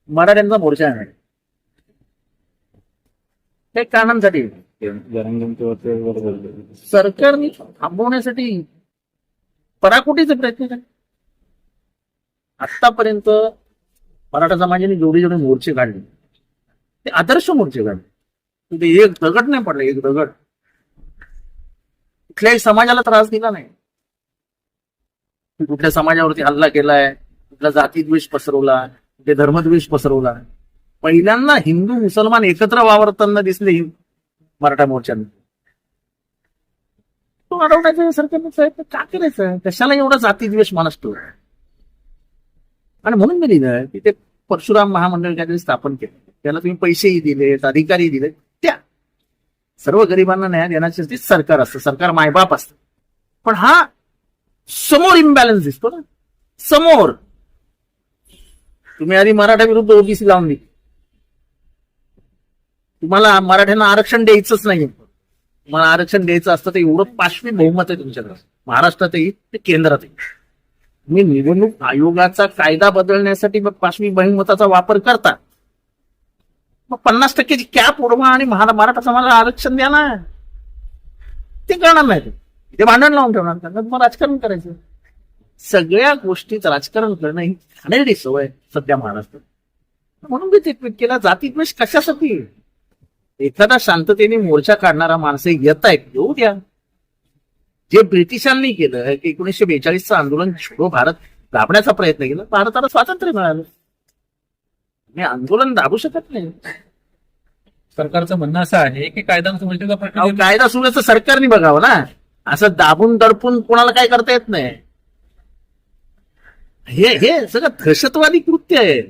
मराठ्यांचा मोर्चा आहे. काही कारणांसाठी सरकारने थांबवण्यासाठी पराकोटीचे प्रयत्न केले. आतापर्यंत मराठा समाजाने जेवढे जेवढे मोर्चे काढले ते आदर्श मोर्चे काढले. ते एक दगड नाही पडला, एक दगड कुठल्याही समाजाला त्रास दिला नाही. कुठल्या समाजावरती हल्ला केलाय, कुठला जातीद्वेष पसरवला, कुठे धर्मद्वेष पसरवला. पहिल्यांदा हिंदू मुसलमान एकत्र वावरताना दिसले मराठा मोर्चाने. तो अडवण्याचा सरकारने प्रयत्न का करायचं? कशाला एवढा जातीद्वेष मानसतो? आणि म्हणून मी लिहिलं की ते परशुराम महामंडळ काहीतरी स्थापन केलं, त्याला तुम्ही पैसेही दिले, अधिकारी दिले. त्या सर्व गरिबांना न्याय देण्याचे सरकार असतं, सरकार मायबाप असतं. पण हा समोर इम्बॅलन्स दिसतो ना. समोर तुम्ही आधी मराठा विरुद्ध ओबीसी लावून दिली. तुम्हाला मराठ्यांना आरक्षण द्यायचंच नाही. मला आरक्षण द्यायचं असतं तर एवढं पाशवी बहुमत आहे तुमच्याकडे, महाराष्ट्रातही ते केंद्रातही. तुम्ही निवडणूक आयोगाचा कायदा बदलण्यासाठी मग पाशवी बहुमताचा वापर करता. मग 50%ची कॅप उडवा आणि मराठा समाजाला आरक्षण द्या ना. ते करणार नाही. ते भांडण लावून ठेवणार, त्यांना तुम्हाला राजकारण करायचं. सगळ्या गोष्टीत राजकारण करणं ही घाणेरडी सवय सध्या महाराष्ट्रात. म्हणून मी ते ट्विट केला, जातीद्वेष कशासाठी? एखादा शांततेने मोर्चा काढणारा माणसं येत आहेत, येऊ द्या. जे ब्रिटिशांनी केलं, 1942चं आंदोलन छोडो भारत दाबण्याचा प्रयत्न केला, भारताला स्वातंत्र्य मिळालं. मी आंदोलन दाबू शकत नाही. सरकारचं म्हणणं असं आहे की कायदा सुव्यवस्थेचा प्रश्न कायदा सुव्यवस्था सरकारने बघावं ना. असं दाबून दडपून कोणाला काय करता येत नाही. हे सगळं दहशतवादी कृत्य आहे.